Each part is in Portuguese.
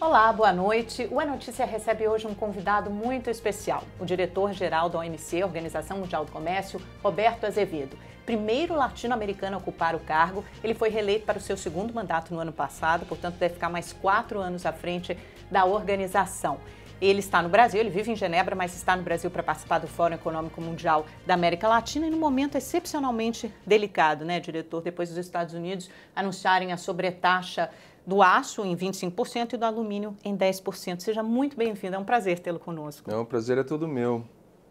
Olá, boa noite. O É Notícia recebe hoje um convidado muito especial, o diretor-geral da OMC, Organização Mundial do Comércio, Roberto Azevedo. Primeiro latino-americano a ocupar o cargo, ele foi reeleito para o seu segundo mandato no ano passado, portanto deve ficar mais 4 anos à frente da organização. Ele está no Brasil, ele vive em Genebra, mas está no Brasil para participar do Fórum Econômico Mundial da América Latina e num momento excepcionalmente delicado, né, diretor? Depois dos Estados Unidos anunciarem a sobretaxa do aço em 25% e do alumínio em 10%. Seja muito bem-vindo, é um prazer tê-lo conosco. O prazer é todo meu.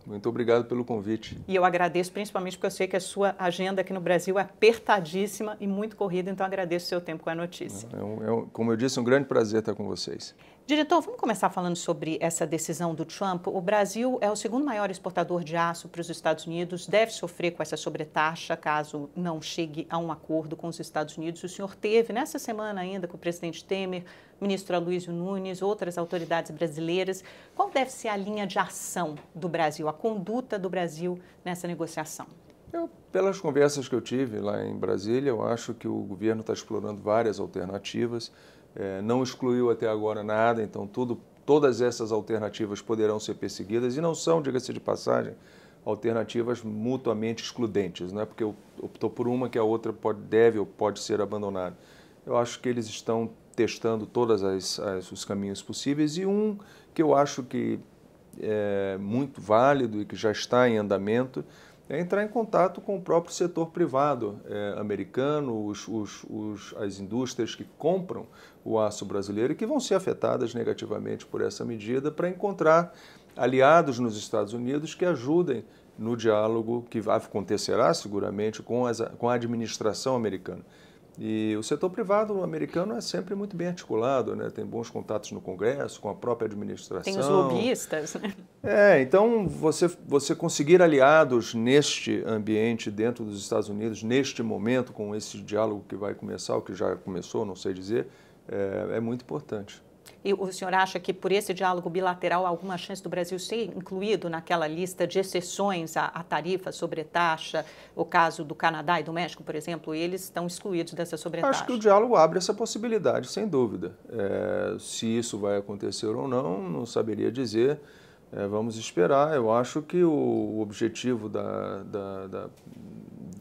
Muito obrigado pelo convite. E eu agradeço principalmente porque eu sei que a sua agenda aqui no Brasil é apertadíssima e muito corrida, então agradeço o seu tempo com a notícia. Como eu disse, um grande prazer estar com vocês. Diretor, vamos começar falando sobre essa decisão do Trump. O Brasil é o segundo maior exportador de aço para os Estados Unidos, deve sofrer com essa sobretaxa caso não chegue a um acordo com os Estados Unidos. O senhor teve nessa semana ainda com o presidente Temer, ministro Aloysio Nunes, outras autoridades brasileiras. Qual deve ser a linha de ação do Brasil, a conduta do Brasil nessa negociação? Pelas conversas que eu tive lá em Brasília, eu acho que o governo está explorando várias alternativas. Não excluiu até agora nada, então todas essas alternativas poderão ser perseguidas e não são, diga-se de passagem, alternativas mutuamente excludentes, não é porque eu optou por uma que a outra deve ou pode ser abandonada. Eu acho que eles estão testando todos os caminhos possíveis e um que eu acho que é muito válido e que já está em andamento é entrar em contato com o próprio setor privado americano, as indústrias que compram o aço brasileiro e que vão ser afetadas negativamente por essa medida para encontrar aliados nos Estados Unidos que ajudem no diálogo que acontecerá seguramente com a administração americana. E o setor privado americano é sempre muito bem articulado, né? Tem bons contatos no Congresso, com a própria administração. Tem os lobistas, né? Então você conseguir aliados neste ambiente dentro dos Estados Unidos, neste momento, com esse diálogo que vai começar, ou que já começou, não sei dizer, é muito importante. E o senhor acha que por esse diálogo bilateral há alguma chance do Brasil ser incluído naquela lista de exceções à tarifa, sobretaxa, o caso do Canadá e do México, por exemplo, eles estão excluídos dessa sobretaxa? Acho que o diálogo abre essa possibilidade, sem dúvida. Se isso vai acontecer ou não, não saberia dizer. Vamos esperar. Eu acho que o objetivo do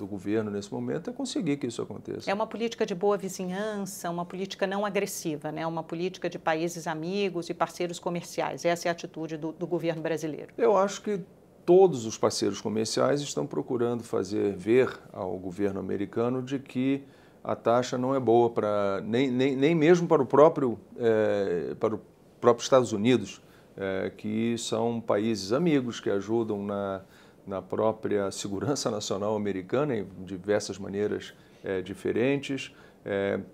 governo nesse momento é conseguir que isso aconteça. É uma política de boa vizinhança, uma política não agressiva, né? Uma política de países amigos e parceiros comerciais. Essa é a atitude do governo brasileiro. Eu acho que todos os parceiros comerciais estão procurando fazer ver ao governo americano de que a taxa não é boa para nem mesmo para o próprio Estados Unidos, que são países amigos que ajudam na própria segurança nacional americana em diversas maneiras diferentes,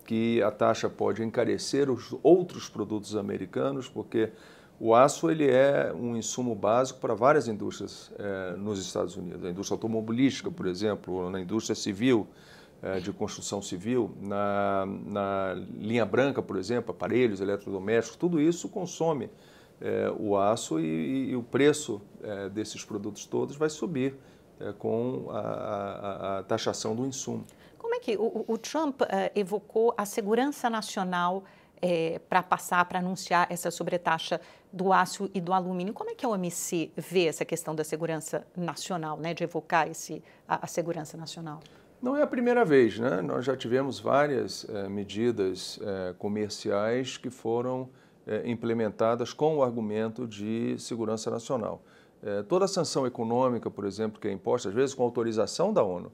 que a taxa pode encarecer os outros produtos americanos, porque o aço ele é um insumo básico para várias indústrias nos Estados Unidos. A indústria automobilística, por exemplo, na indústria civil, de construção civil, na linha branca, por exemplo, aparelhos eletrodomésticos, tudo isso consome o aço e o preço desses produtos todos vai subir com a taxação do insumo. Como é que o Trump evocou a segurança nacional para anunciar essa sobretaxa do aço e do alumínio? Como é que a OMC vê essa questão da segurança nacional, né, de evocar a segurança nacional? Não é a primeira vez, né? Nós já tivemos várias medidas comerciais que foram implementadas com o argumento de segurança nacional. Toda a sanção econômica, por exemplo, que é imposta, às vezes com autorização da ONU,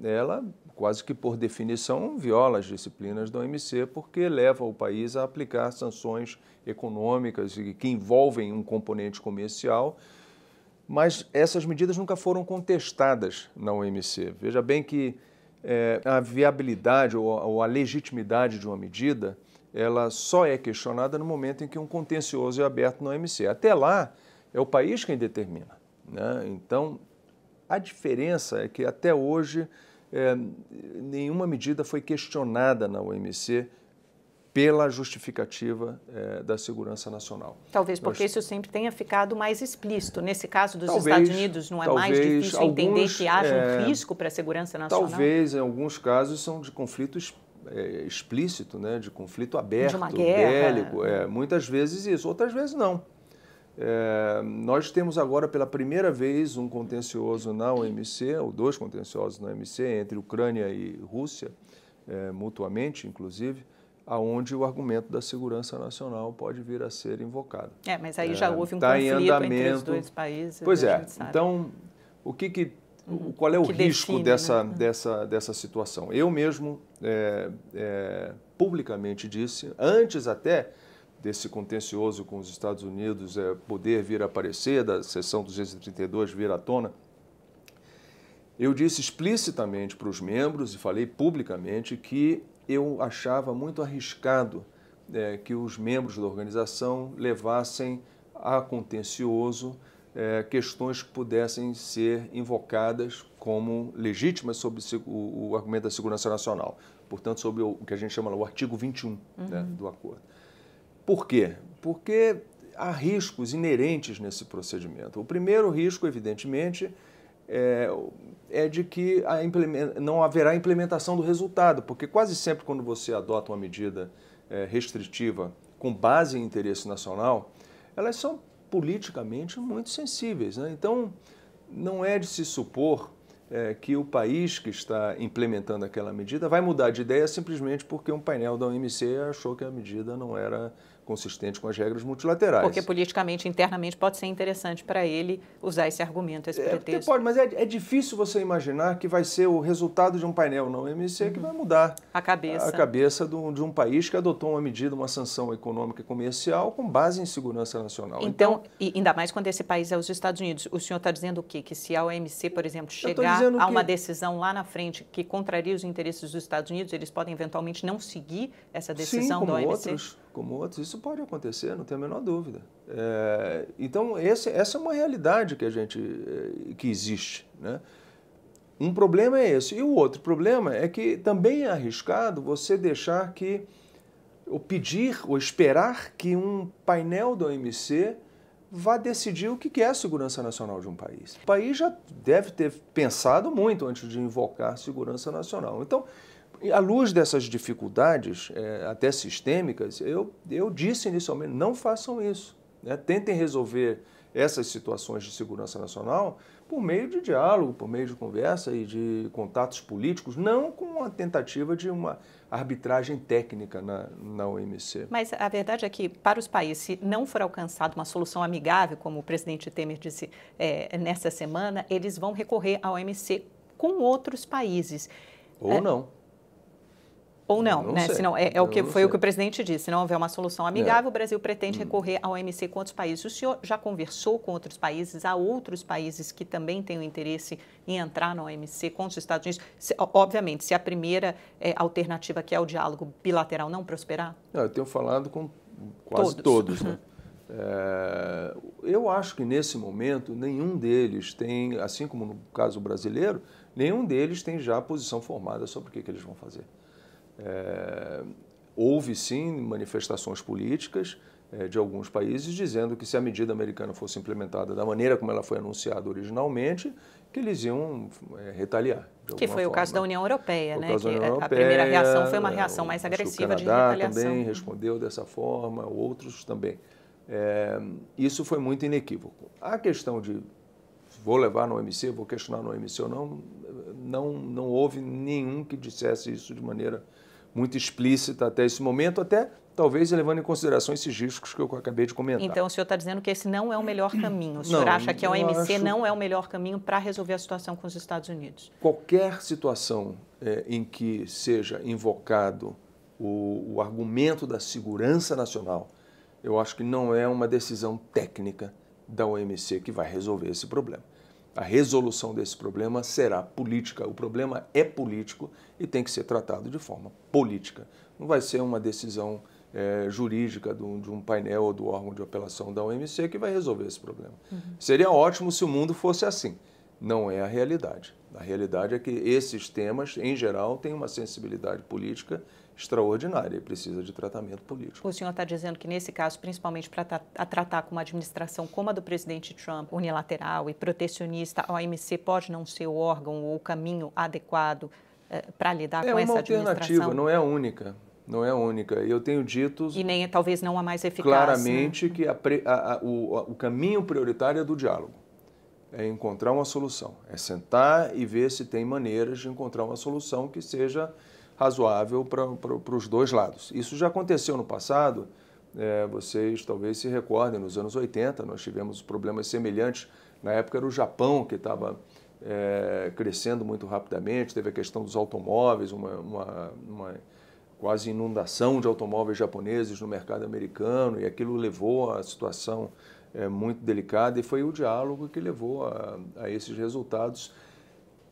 ela quase que por definição viola as disciplinas da OMC porque leva o país a aplicar sanções econômicas que envolvem um componente comercial, mas essas medidas nunca foram contestadas na OMC. Veja bem que a viabilidade ou a legitimidade de uma medida ela só é questionada no momento em que um contencioso é aberto na OMC. Até lá, é o país quem determina, né? Então, a diferença é que até hoje nenhuma medida foi questionada na OMC pela justificativa da segurança nacional. Talvez porque isso sempre tenha ficado mais explícito. Nesse caso dos Estados Unidos, não é mais difícil entender que haja um risco para a segurança nacional? Talvez, em alguns casos, são de conflitos explícito, né, de conflito aberto, de uma guerra, bélico, muitas vezes isso, outras vezes não. Nós temos agora pela primeira vez um contencioso na OMC, ou dois contenciosos na OMC, entre Ucrânia e Rússia, mutuamente, inclusive, aonde o argumento da segurança nacional pode vir a ser invocado. Mas aí já houve um conflito entre os dois países. Pois é. Então, qual é o risco define, dessa situação? Eu mesmo publicamente disse, antes até desse contencioso com os Estados Unidos poder vir a aparecer, da seção 232 vir à tona, eu disse explicitamente para os membros e falei publicamente que eu achava muito arriscado que os membros da organização levassem a contencioso questões que pudessem ser invocadas como legítimas sobre o argumento da segurança nacional, portanto, sobre o que a gente chama o artigo 21 do acordo. Por quê? Porque há riscos inerentes nesse procedimento. O primeiro risco, evidentemente, é de que não haverá implementação do resultado, porque quase sempre quando você adota uma medida restritiva com base em interesse nacional, elas são politicamente muito sensíveis, né? Então, não é de se supor que o país que está implementando aquela medida vai mudar de ideia simplesmente porque um painel da OMC achou que a medida não era consistente com as regras multilaterais. Porque politicamente, internamente, pode ser interessante para ele usar esse argumento, esse pretexto. Pode, mas é difícil você imaginar que vai ser o resultado de um painel na OMC que vai mudar a cabeça de um país que adotou uma medida, uma sanção econômica e comercial com base em segurança nacional. Então, e ainda mais quando esse país é os Estados Unidos, o senhor está dizendo o quê? Que se a OMC, por exemplo, chegar a uma decisão lá na frente que contraria os interesses dos Estados Unidos, eles podem eventualmente não seguir essa decisão da OMC? Como outros, isso pode acontecer, não tenho a menor dúvida. Então, essa é uma realidade que existe, né? Um problema é esse. E o outro problema é que também é arriscado você deixar ou pedir, ou esperar que um painel da OMC vá decidir o que é a segurança nacional de um país. O país já deve ter pensado muito antes de invocar a segurança nacional. Então, à luz dessas dificuldades, até sistêmicas, eu disse inicialmente, não façam isso, né? Tentem resolver essas situações de segurança nacional por meio de diálogo, por meio de conversa e de contatos políticos, não com a tentativa de uma arbitragem técnica na OMC. Mas a verdade é que, para os países, se não for alcançada uma solução amigável, como o presidente Temer disse nessa semana, eles vão recorrer à OMC com outros países. Ou não. Ou não, né? Senão, o que o presidente disse. Se não houver uma solução amigável, o Brasil pretende recorrer à OMC com outros países. O senhor já conversou com outros países? Há outros países que também têm o interesse em entrar na OMC com os Estados Unidos? Obviamente, se a primeira alternativa, que é o diálogo bilateral, não prosperar? Eu tenho falado com quase todos, né? Eu acho que, nesse momento, nenhum deles tem, assim como no caso brasileiro, nenhum deles tem já a posição formada sobre o que eles vão fazer. Houve, sim, manifestações políticas de alguns países dizendo que se a medida americana fosse implementada da maneira como ela foi anunciada originalmente, que eles iam retaliar. Que foi o caso da União Europeia, né? A primeira reação foi uma reação mais agressiva de retaliação. O Canadá também respondeu dessa forma, outros também. Isso foi muito inequívoco. A questão de vou levar no OMC, vou questionar no OMC ou não houve nenhum que dissesse isso de maneira muito explícita até esse momento, até talvez levando em consideração esses riscos que eu acabei de comentar. Então, o senhor está dizendo que esse não é o melhor caminho. O senhor acha que a OMC não é o melhor caminho para resolver a situação com os Estados Unidos? Qualquer situação em que seja invocado o argumento da segurança nacional, eu acho que não é uma decisão técnica da OMC que vai resolver esse problema. A resolução desse problema será política. O problema é político e tem que ser tratado de forma política. Não vai ser uma decisão jurídica de um painel ou do órgão de apelação da OMC que vai resolver esse problema. Seria ótimo se o mundo fosse assim. Não é a realidade. A realidade é que esses temas, em geral, têm uma sensibilidade política extraordinária e precisa de tratamento político. O senhor está dizendo que, nesse caso, principalmente para tratar com uma administração como a do presidente Trump, unilateral e protecionista, a OMC pode não ser o órgão ou o caminho adequado para lidar com É uma essa alternativa, administração? não é a única. Não é a única. Eu tenho dito... E nem, talvez não a mais eficaz. Claramente, né? que o caminho prioritário é do diálogo. É encontrar uma solução. É sentar e ver se tem maneiras de encontrar uma solução que seja razoável para os dois lados. Isso já aconteceu no passado. Vocês talvez se recordem, nos anos 80, nós tivemos problemas semelhantes. Na época era o Japão que estava crescendo muito rapidamente. Teve a questão dos automóveis, uma quase inundação de automóveis japoneses no mercado americano, e aquilo levou a situação muito delicada, e foi o diálogo que levou a esses resultados,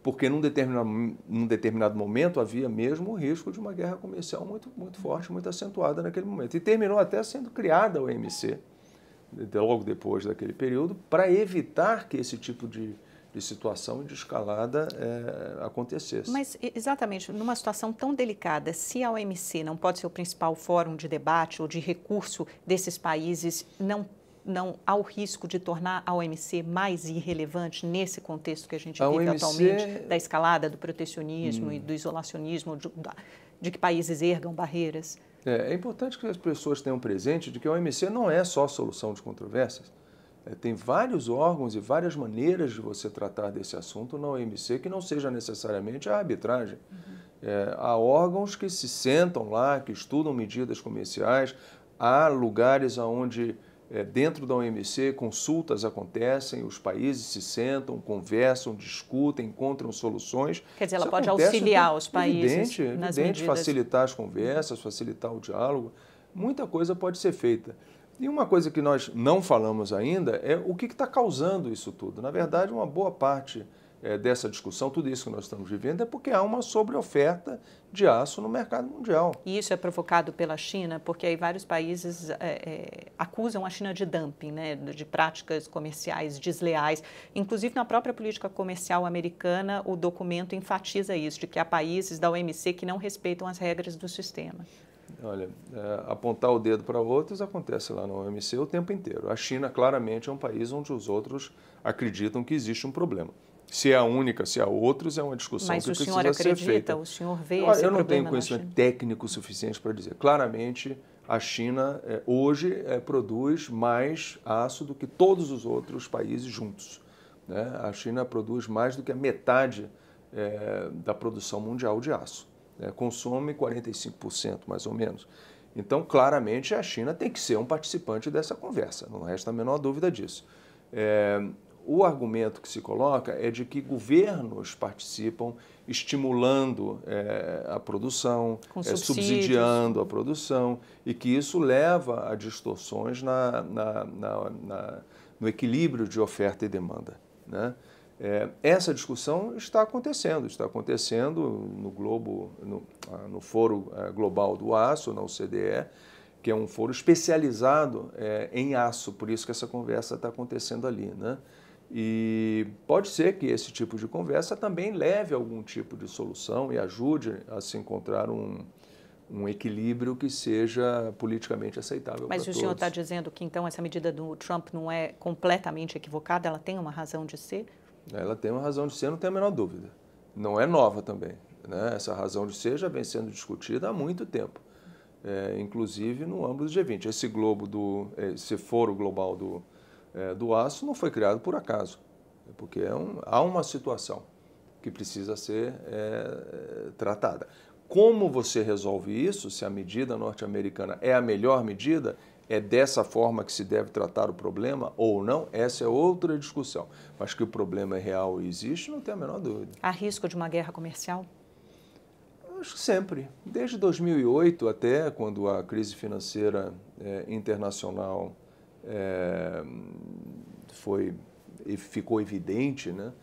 porque num determinado momento havia mesmo o risco de uma guerra comercial muito, muito forte, muito acentuada naquele momento. E terminou até sendo criada a OMC, logo depois daquele período, para evitar que esse tipo de situação de escalada acontecesse. Mas, exatamente, numa situação tão delicada, se a OMC não pode ser o principal fórum de debate ou de recurso desses países, não há o risco de tornar a OMC mais irrelevante nesse contexto que a gente vive atualmente, da escalada do protecionismo e do isolacionismo, de que países ergam barreiras? É importante que as pessoas tenham presente de que a OMC não é só solução de controvérsias. Tem vários órgãos e várias maneiras de você tratar desse assunto na OMC que não seja necessariamente a arbitragem. Há órgãos que se sentam lá, que estudam medidas comerciais, há lugares onde, dentro da OMC, consultas acontecem, os países se sentam, conversam, discutem, encontram soluções. Quer dizer, ela pode auxiliar os países nas medidas. Facilitar as conversas, facilitar o diálogo, muita coisa pode ser feita. E uma coisa que nós não falamos ainda é o que está causando isso tudo. Na verdade, uma boa parte dessa discussão, tudo isso que nós estamos vivendo, é porque há uma sobreoferta de aço no mercado mundial. E isso é provocado pela China, porque aí vários países acusam a China de dumping, né, de práticas comerciais desleais. Inclusive, na própria política comercial americana, o documento enfatiza isso, de que há países da OMC que não respeitam as regras do sistema. Olha, apontar o dedo para outros acontece lá na OMC o tempo inteiro. A China, claramente, é um país onde os outros acreditam que existe um problema. Se é a única, se há outros, é uma discussão que precisa ser feita. Mas o senhor acredita? O senhor vê esse problema? Eu não tenho conhecimento técnico suficiente para dizer. Claramente, a China hoje produz mais aço do que todos os outros países juntos. Né? A China produz mais do que a metade da produção mundial de aço. Consome 45%, mais ou menos. Então, claramente, a China tem que ser um participante dessa conversa, não resta a menor dúvida disso. O argumento que se coloca é de que governos participam estimulando a produção, subsidiando a produção, e que isso leva a distorções no equilíbrio de oferta e demanda, né? Essa discussão está acontecendo no Foro Global do Aço, na OCDE, que é um foro especializado em aço, por isso que essa conversa está acontecendo ali, né? E pode ser que esse tipo de conversa também leve a algum tipo de solução e ajude a se encontrar um equilíbrio que seja politicamente aceitável para todos. Mas o senhor está dizendo que, então, essa medida do Trump não é completamente equivocada? Ela tem uma razão de ser? Ela tem uma razão de ser, não tem a menor dúvida. Não é nova também, né? Essa razão de ser já vem sendo discutida há muito tempo, inclusive no âmbito do G20. Esse foro global do aço não foi criado por acaso, porque há uma situação que precisa ser tratada. Como você resolve isso, se a medida norte-americana é a melhor medida, é dessa forma que se deve tratar o problema ou não, essa é outra discussão. Mas que o problema é real e existe, não tem a menor dúvida. Há risco de uma guerra comercial? Acho que sempre. Desde 2008 até, quando a crise financeira internacional ficou evidente, né?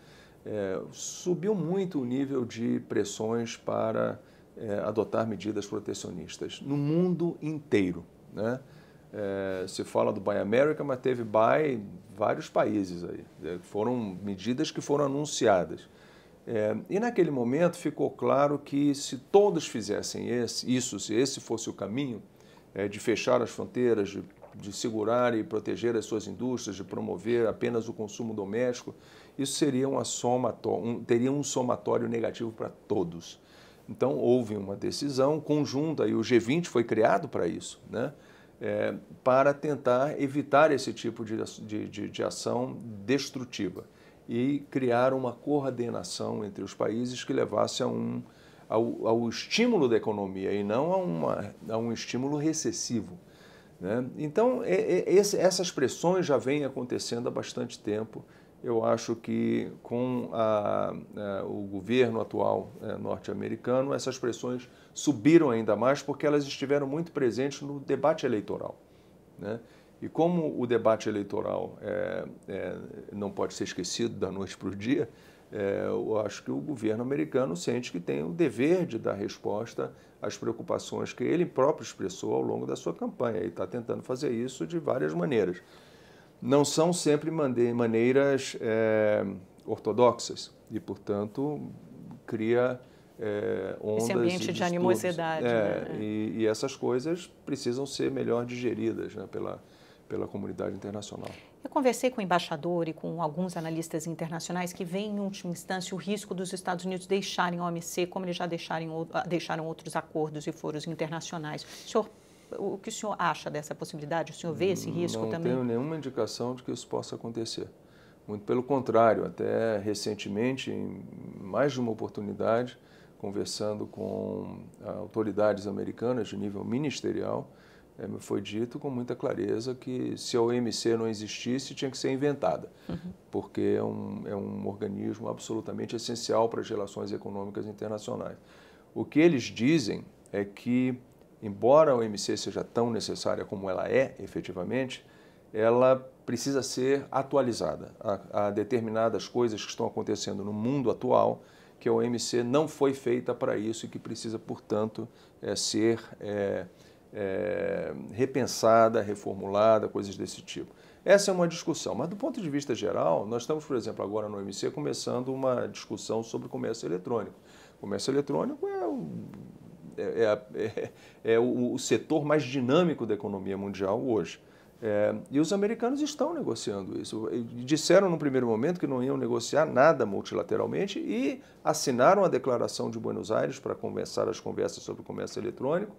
Subiu muito o nível de pressões para adotar medidas protecionistas no mundo inteiro, né? Se fala do Buy America, mas teve Buy vários países aí. Foram medidas que foram anunciadas. E naquele momento ficou claro que se todos fizessem isso, se esse fosse o caminho, de fechar as fronteiras, de segurar e proteger as suas indústrias, de promover apenas o consumo doméstico, isso seria teria um somatório negativo para todos. Então, houve uma decisão conjunta, e o G20 foi criado para isso, né? Para tentar evitar esse tipo de ação destrutiva e criar uma coordenação entre os países que levasse ao estímulo da economia e não a um estímulo recessivo, né? Então, essas pressões já vêm acontecendo há bastante tempo. Eu acho que com o governo atual norte-americano, essas pressões subiram ainda mais porque elas estiveram muito presentes no debate eleitoral, né? E como o debate eleitoral não pode ser esquecido da noite para o dia, eu acho que o governo americano sente que tem o dever de dar resposta às preocupações que ele próprio expressou ao longo da sua campanha e está tentando fazer isso de várias maneiras. Não são sempre maneiras ortodoxas e, portanto, cria ondas esse ambiente de animosidade. Né? E essas coisas precisam ser melhor digeridas, né, pela comunidade internacional. Eu conversei com o embaixador e com alguns analistas internacionais que veem, em última instância, o risco dos Estados Unidos deixarem a OMC, como eles já deixaram outros acordos e foros internacionais. O que o senhor acha dessa possibilidade? O senhor vê esse risco também? Não tenho nenhuma indicação de que isso possa acontecer. Muito pelo contrário, até recentemente, em mais de uma oportunidade, conversando com autoridades americanas de nível ministerial, me foi dito com muita clareza que se a OMC não existisse, tinha que ser inventada, porque é um organismo absolutamente essencial para as relações econômicas internacionais. O que eles dizem é que, embora a OMC seja tão necessária como ela é, efetivamente, ela precisa ser atualizada a determinadas coisas que estão acontecendo no mundo atual, que a OMC não foi feita para isso e que precisa, portanto, ser repensada, reformulada, coisas desse tipo. Essa é uma discussão, mas do ponto de vista geral, nós estamos, por exemplo, agora no OMC começando uma discussão sobre comércio eletrônico. O comércio eletrônico é o setor mais dinâmico da economia mundial hoje. E os americanos estão negociando isso. Disseram no primeiro momento que não iam negociar nada multilateralmente e assinaram a Declaração de Buenos Aires para começar as conversas sobre o comércio eletrônico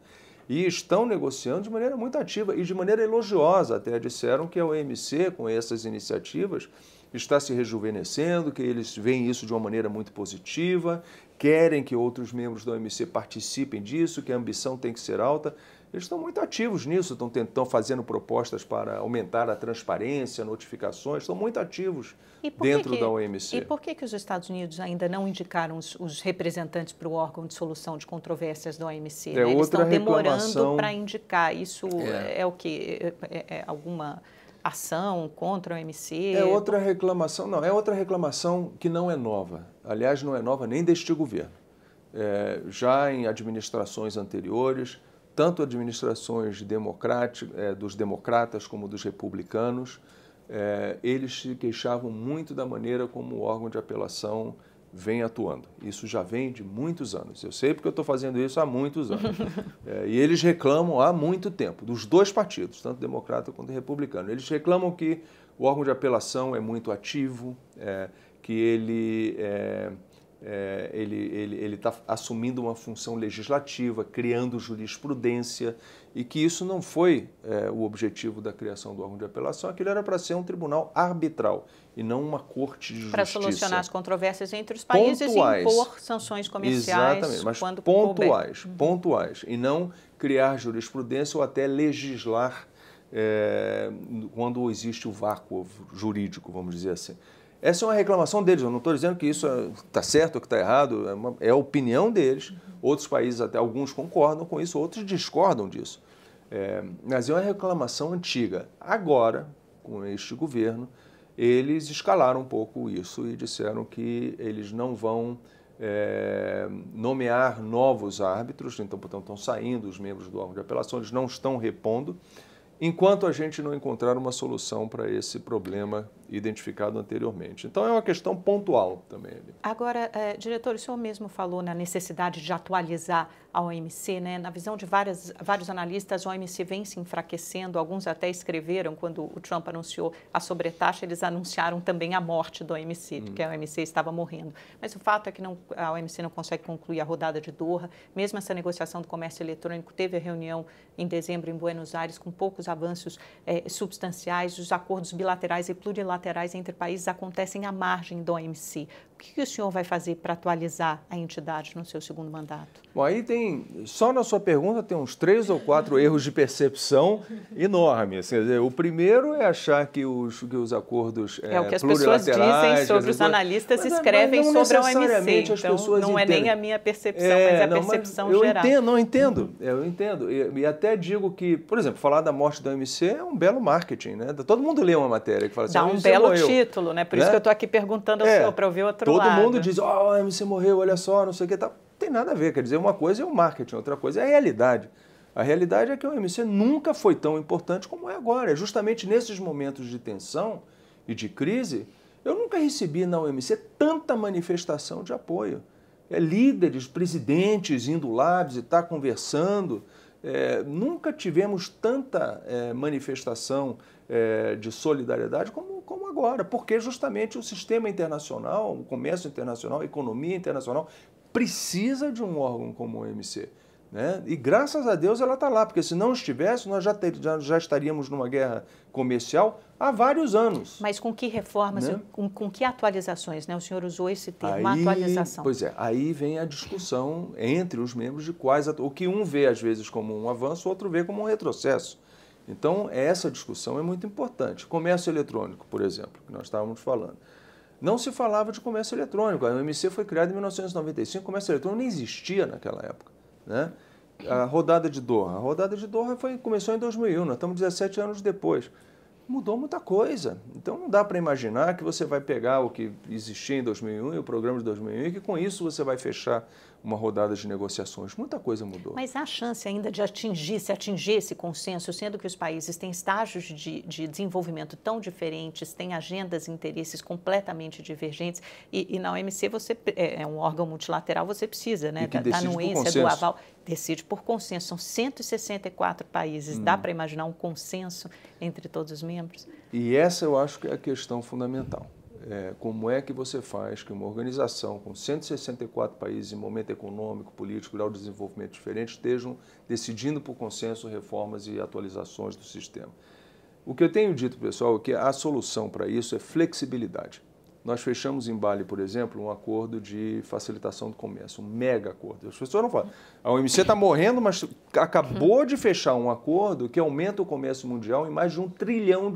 e estão negociando de maneira muito ativa e de maneira elogiosa. Até disseram que a OMC, com essas iniciativas, está se rejuvenescendo, que eles veem isso de uma maneira muito positiva, querem que outros membros da OMC participem disso, que a ambição tem que ser alta. Eles estão muito ativos nisso, estão fazendo propostas para aumentar a transparência, notificações, estão muito ativos dentro da OMC. E por que os Estados Unidos ainda não indicaram os representantes para o órgão de solução de controvérsias da OMC? Né? Eles estão demorando para indicar. Isso é o quê? É alguma ação contra a OMC? É outra reclamação, não, é outra reclamação que não é nova. Aliás, não é nova nem deste governo. Já em administrações anteriores, tanto administrações dos democratas como dos republicanos, eles se queixavam muito da maneira como o órgão de apelação vem atuando. Isso já vem de muitos anos. Eu sei porque eu estou fazendo isso há muitos anos. E eles reclamam há muito tempo, dos dois partidos, tanto democrata quanto republicano. Eles reclamam que o órgão de apelação é muito ativo, que ele está assumindo uma função legislativa, criando jurisprudência, e que isso não foi o objetivo da criação do órgão de apelação. Aquilo era para ser um tribunal arbitral e não uma corte de justiça. Para solucionar as controvérsias entre os países e impor sanções comerciais. Exatamente, mas quando pontuais, e não criar jurisprudência ou até legislar quando existe o vácuo jurídico, vamos dizer assim. Essa é uma reclamação deles, eu não estou dizendo que isso está certo ou que está errado, é a opinião deles. Outros países, até alguns concordam com isso, outros discordam disso. Mas é uma reclamação antiga. Agora, com este governo, eles escalaram um pouco isso e disseram que eles não vão nomear novos árbitros, então, portanto, estão saindo os membros do órgão de apelação, eles não estão repondo, enquanto a gente não encontrar uma solução para esse problema identificado anteriormente. Então, é uma questão pontual também. Agora, diretor, o senhor mesmo falou na necessidade de atualizar a OMC, né? Na visão de vários analistas, a OMC vem se enfraquecendo, alguns até escreveram, quando o Trump anunciou a sobretaxa, eles anunciaram também a morte da OMC, porque a OMC estava morrendo. Mas o fato é que a OMC não consegue concluir a rodada de Doha, mesmo essa negociação do comércio eletrônico, teve a reunião em dezembro em Buenos Aires com poucos avanços substanciais, os acordos bilaterais e plurilaterais entre países acontecem à margem da OMC. O que o senhor vai fazer para atualizar a entidade no seu segundo mandato? Bom, aí só na sua pergunta tem uns 3 ou 4 erros de percepção enormes. Quer dizer, o primeiro é achar que os acordos é o que as pessoas dizem sobre os analistas, escrevem sobre a OMC, então não é nem a minha percepção, mas é a percepção geral. Eu entendo. E até digo que, por exemplo, falar da morte da OMC é um belo marketing, né? Todo mundo lê uma matéria que fala assim, dá um belo título, né? Por isso que eu estou aqui perguntando ao senhor, para ouvir o outro lado. Todo mundo diz, a OMC morreu, olha só, não sei o que, tá. Não tem nada a ver, quer dizer, uma coisa é o marketing, outra coisa é a realidade. A realidade é que a OMC nunca foi tão importante como é agora. É justamente nesses momentos de tensão e de crise, eu nunca recebi na OMC tanta manifestação de apoio. Líderes, presidentes indo lá visitar, conversando. Nunca tivemos tanta manifestação de solidariedade como agora, porque justamente o sistema internacional, o comércio internacional, a economia internacional precisa de um órgão como o OMC. Né? E graças a Deus ela está lá, porque se não estivesse, nós já estaríamos numa guerra comercial há vários anos. Mas com que reformas, né? com que atualizações? Né? O senhor usou esse termo, atualização. Pois é, aí vem a discussão entre os membros de o que um vê às vezes como um avanço, o outro vê como um retrocesso. Então, essa discussão é muito importante. Comércio eletrônico, por exemplo, que nós estávamos falando. Não se falava de comércio eletrônico. A OMC foi criada em 1995, o comércio eletrônico nem existia naquela época. Né? A rodada de Doha. A rodada de Doha começou em 2001, nós estamos 17 anos depois. Mudou muita coisa. Então não dá para imaginar que você vai pegar o que existia em 2001 e o programa de 2001 e que com isso você vai fechar uma rodada de negociações. Muita coisa mudou. Mas há chance ainda de atingir esse consenso, sendo que os países têm estágios de desenvolvimento tão diferentes, têm agendas e interesses completamente divergentes e na OMC você é um órgão multilateral, você precisa, né, da anuência, do aval. Decide por consenso. São 164 países. Dá para imaginar um consenso entre todos os membros? E essa eu acho que é a questão fundamental. Como é que você faz que uma organização com 164 países em momento econômico, político, grau de desenvolvimento diferente estejam decidindo por consenso reformas e atualizações do sistema? O que eu tenho dito, pessoal, é que a solução para isso é flexibilidade. Nós fechamos em Bali, por exemplo, um acordo de facilitação do comércio, um mega acordo. As pessoas não falam, a OMC está morrendo, mas acabou de fechar um acordo que aumenta o comércio mundial em mais de $1 trilhão.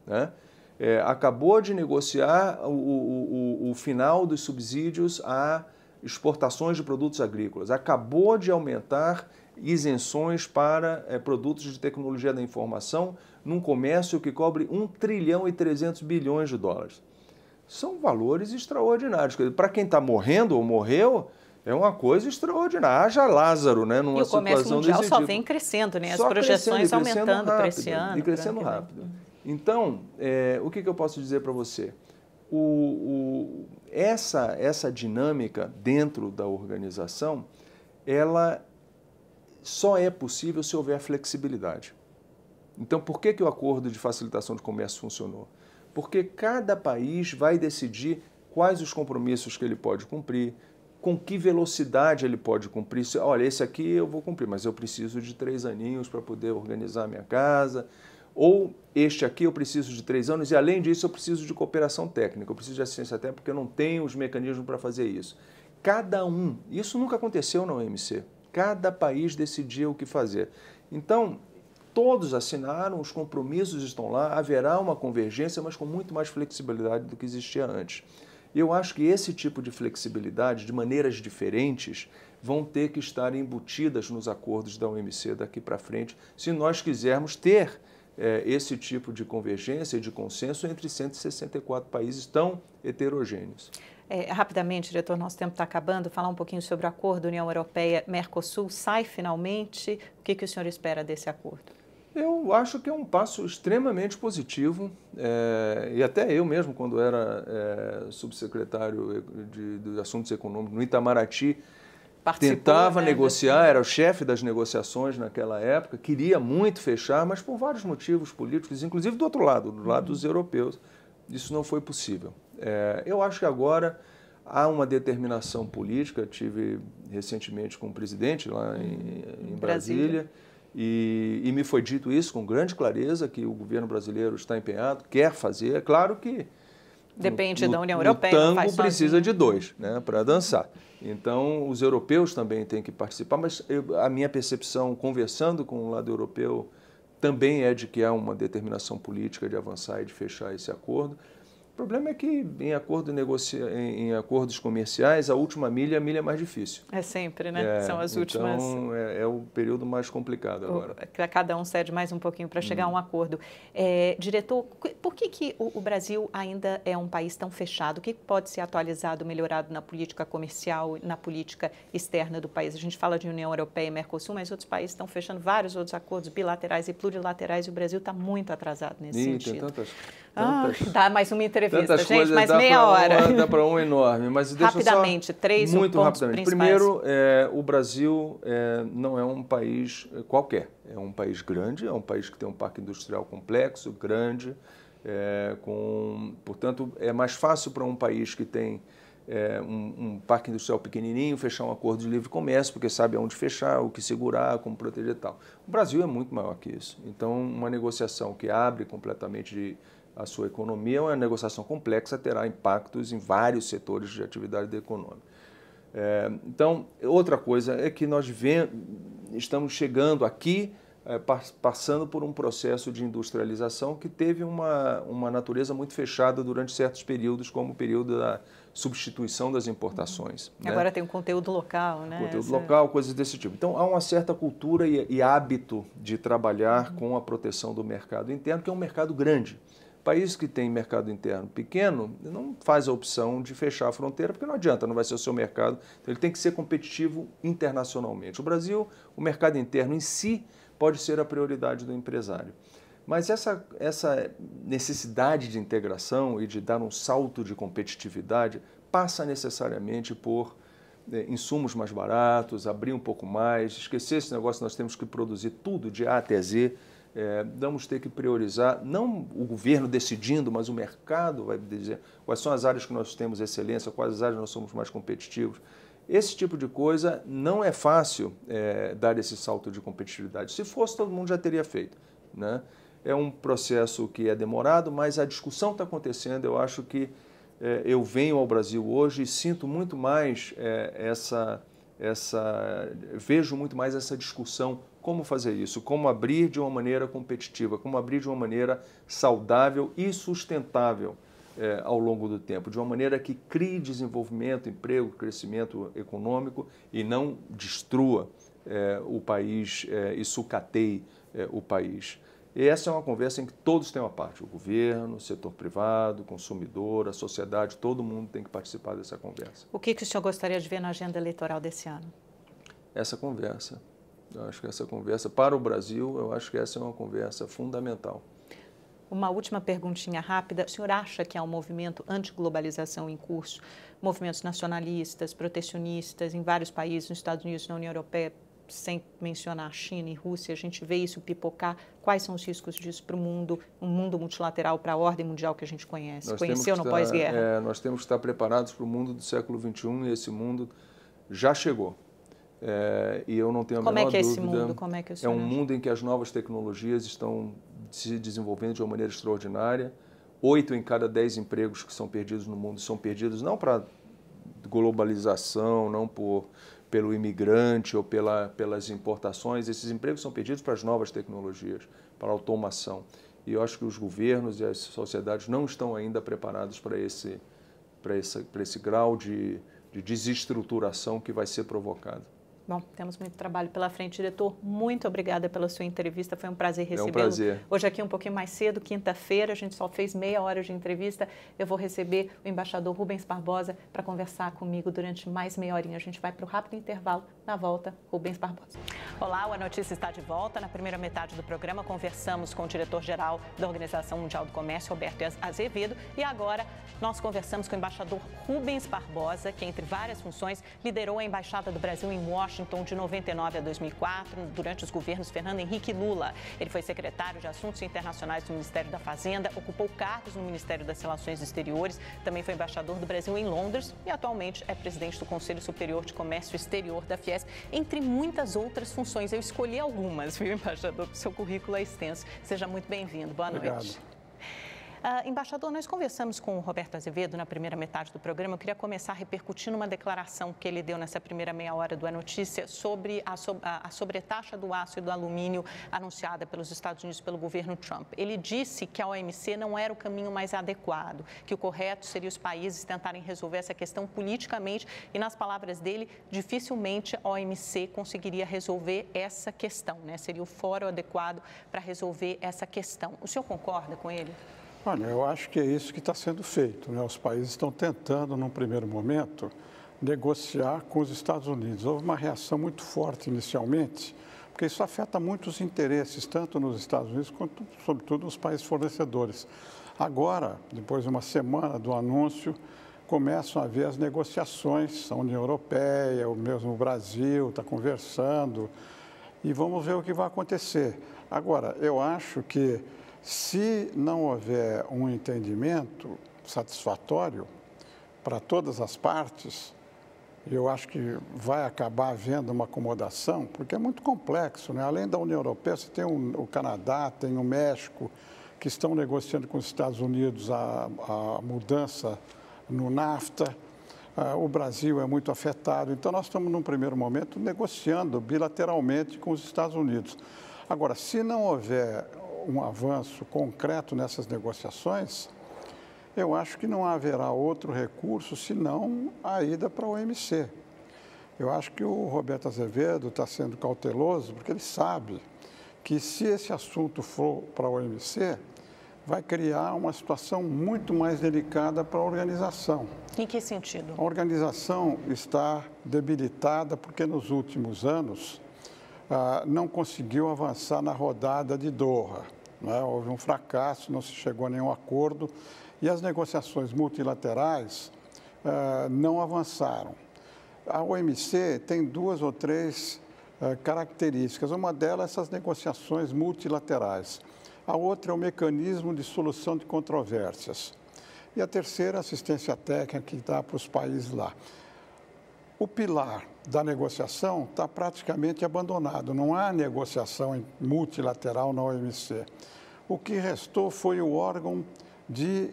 Né? Acabou de negociar o final dos subsídios a exportações de produtos agrícolas, acabou de aumentar isenções para produtos de tecnologia da informação num comércio que cobre $1 trilhão e 300 bilhões. São valores extraordinários. Para quem está morrendo ou morreu, é uma coisa extraordinária. Haja Lázaro, né, numa situação desse tipo. E o comércio mundial só vem crescendo, né? As projeções aumentando para esse ano. E crescendo rápido. Então, o que eu posso dizer para você? Essa dinâmica dentro da organização, ela só é possível se houver flexibilidade. Então, por que o acordo de facilitação de comércio funcionou? Porque cada país vai decidir quais os compromissos que ele pode cumprir, com que velocidade ele pode cumprir. Olha, esse aqui eu vou cumprir, mas eu preciso de 3 aninhos para poder organizar a minha casa. Ou este aqui eu preciso de 3 anos e, além disso, eu preciso de cooperação técnica, eu preciso de assistência técnica porque eu não tenho os mecanismos para fazer isso. Cada um, isso nunca aconteceu na OMC, cada país decidia o que fazer. Então, todos assinaram, os compromissos estão lá, haverá uma convergência, mas com muito mais flexibilidade do que existia antes. Eu acho que esse tipo de flexibilidade, de maneiras diferentes, vão ter que estar embutidas nos acordos da OMC daqui para frente, se nós quisermos ter esse tipo de convergência e de consenso entre 164 países tão heterogêneos. Rapidamente, diretor, nosso tempo está acabando, falar um pouquinho sobre o acordo União Europeia-Mercosul. Sai finalmente? O que o senhor espera desse acordo? Eu acho que é um passo extremamente positivo e até eu mesmo, quando era subsecretário de Assuntos Econômicos no Itamaraty, tentava negociar, era o chefe das negociações naquela época, queria muito fechar, mas por vários motivos políticos, inclusive do outro lado, do lado dos europeus, isso não foi possível. Eu acho que agora há uma determinação política. Eu tive recentemente com o presidente lá em Brasília e me foi dito isso com grande clareza, que o governo brasileiro está empenhado, quer fazer. É claro que depende da União Europeia. O tango precisa de dois, né, para dançar. Então, os europeus também têm que participar, mas a minha percepção, conversando com o lado europeu, também é de que há uma determinação política de avançar e de fechar esse acordo. O problema é que em acordos comerciais, a última milha é a milha mais difícil. É sempre, né? São as últimas. Então, é o período mais complicado agora. Cada um cede mais um pouquinho para chegar a um acordo. Diretor, por que o Brasil ainda é um país tão fechado? O que pode ser atualizado, melhorado na política comercial, na política externa do país? A gente fala de União Europeia e Mercosul, mas outros países estão fechando vários outros acordos bilaterais e plurilaterais e o Brasil está muito atrasado nesse sentido. Tem tantas... Dá mais uma entrevista, tantas gente, coisas, mais meia hora. Dá para um enorme. Mas rapidamente, três pontos principais. Primeiro, o Brasil não é um país qualquer. É um país grande, é um país que tem um parque industrial complexo, grande. Portanto, é mais fácil para um país que tem um parque industrial pequenininho fechar um acordo de livre comércio, porque sabe aonde fechar, o que segurar, como proteger e tal. O Brasil é muito maior que isso. Então, uma negociação que abre completamente a sua economia é uma negociação complexa, terá impactos em vários setores de atividade econômica. Então, outra coisa é que nós estamos chegando aqui, passando por um processo de industrialização que teve uma natureza muito fechada durante certos períodos, como o período da substituição das importações. Agora tem um conteúdo local, né? Conteúdo local, coisas desse tipo. Então, há uma certa cultura e hábito de trabalhar com a proteção do mercado interno, que é um mercado grande. País que tem mercado interno pequeno não faz a opção de fechar a fronteira, porque não adianta, não vai ser o seu mercado. Então, ele tem que ser competitivo internacionalmente. O Brasil, o mercado interno em si, pode ser a prioridade do empresário. Mas essa necessidade de integração e de dar um salto de competitividade passa necessariamente por insumos mais baratos, abrir um pouco mais, esquecer esse negócio, nós temos que produzir tudo de A até Z. Vamos ter que priorizar, não o governo decidindo, mas o mercado vai dizer quais são as áreas que nós temos excelência, quais as áreas nós somos mais competitivos. Esse tipo de coisa não é fácil dar esse salto de competitividade. Se fosse, todo mundo já teria feito, né? É um processo que é demorado, mas a discussão está acontecendo. Eu acho que eu venho ao Brasil hoje e sinto muito mais vejo muito mais essa discussão. Como fazer isso? Como abrir de uma maneira competitiva, como abrir de uma maneira saudável e sustentável ao longo do tempo, de uma maneira que crie desenvolvimento, emprego, crescimento econômico e não destrua o país e sucateie o país. E essa é uma conversa em que todos têm uma parte, o governo, o setor privado, o consumidor, a sociedade, todo mundo tem que participar dessa conversa. O que o senhor gostaria de ver na agenda eleitoral desse ano? Essa conversa. Eu acho que essa conversa, para o Brasil, eu acho que essa é uma conversa fundamental. Uma última perguntinha rápida. O senhor acha que há um movimento anti-globalização em curso? Movimentos nacionalistas, protecionistas em vários países, nos Estados Unidos, na União Europeia, sem mencionar China e Rússia, a gente vê isso pipocar. Quais são os riscos disso para o mundo, um mundo multilateral, para a ordem mundial que a gente conhece? Conheceu no pós-guerra? Nós temos que estar preparados para o mundo do século XXI e esse mundo já chegou. E eu não tenho a menor dúvida. Como é que é esse mundo? Como é que é um mundo em que as novas tecnologias estão se desenvolvendo de uma maneira extraordinária. 8 em cada 10 empregos que são perdidos no mundo são perdidos não para globalização, não pelo imigrante ou pelas importações. Esses empregos são perdidos para as novas tecnologias, para a automação. E eu acho que os governos e as sociedades não estão ainda preparados para esse grau de desestruturação que vai ser provocado. Bom, temos muito trabalho pela frente. Diretor, muito obrigada pela sua entrevista. Foi um prazer recebê-lo. É um prazer. Hoje aqui um pouquinho mais cedo, quinta-feira, a gente só fez meia hora de entrevista. Eu vou receber o embaixador Rubens Barbosa para conversar comigo durante mais meia horinha. A gente vai para o rápido intervalo. Na volta, Rubens Barbosa. Olá, o A Notícia está de volta. Na primeira metade do programa, conversamos com o diretor-geral da Organização Mundial do Comércio, Roberto Azevedo. E agora, nós conversamos com o embaixador Rubens Barbosa, que, entre várias funções, liderou a Embaixada do Brasil em Washington de 99 a 2004, durante os governos Fernando Henrique e Lula. Ele foi secretário de Assuntos Internacionais do Ministério da Fazenda, ocupou cargos no Ministério das Relações Exteriores, também foi embaixador do Brasil em Londres e atualmente é presidente do Conselho Superior de Comércio Exterior da Fiesp, entre muitas outras funções. Eu escolhi algumas, viu, embaixador, porque o seu currículo é extenso. Seja muito bem-vindo. Boa noite. Obrigado. Embaixador, nós conversamos com o Roberto Azevedo na primeira metade do programa. Eu queria começar repercutindo uma declaração que ele deu nessa primeira meia hora do A Notícia sobre a sobretaxa do aço e do alumínio anunciada pelos Estados Unidos pelo governo Trump. Ele disse que a OMC não era o caminho mais adequado, que o correto seria os países tentarem resolver essa questão politicamente e, nas palavras dele, dificilmente a OMC conseguiria resolver essa questão, né? Seria o fórum adequado para resolver essa questão. O senhor concorda com ele? Olha, eu acho que é isso que está sendo feito, né? Os países estão tentando, num primeiro momento, negociar com os Estados Unidos. Houve uma reação muito forte inicialmente, porque isso afeta muitos interesses, tanto nos Estados Unidos quanto, sobretudo, nos países fornecedores. Agora, depois de uma semana do anúncio, começam a haver as negociações. A União Europeia, o mesmo Brasil está conversando e vamos ver o que vai acontecer. Agora, eu acho que se não houver um entendimento satisfatório para todas as partes, eu acho que vai acabar havendo uma acomodação, porque é muito complexo, né? Além da União Europeia, você tem o Canadá, tem o México, que estão negociando com os Estados Unidos a mudança no NAFTA. O Brasil é muito afetado, então nós estamos, num primeiro momento, negociando bilateralmente com os Estados Unidos. Agora, se não houver um avanço concreto nessas negociações, eu acho que não haverá outro recurso senão a ida para a OMC. Eu acho que o Roberto Azevedo está sendo cauteloso porque ele sabe que se esse assunto for para a OMC, vai criar uma situação muito mais delicada para a organização. Em que sentido? A organização está debilitada porque nos últimos anos não conseguiu avançar na rodada de Doha, né? Houve um fracasso, não se chegou a nenhum acordo e as negociações multilaterais não avançaram. A OMC tem 2 ou 3 características. Uma delas, essas negociações multilaterais. A outra é o mecanismo de solução de controvérsias. E a terceira, assistência técnica que dá para os países lá. O pilar da negociação está praticamente abandonado. Não há negociação multilateral na OMC. O que restou foi o órgão de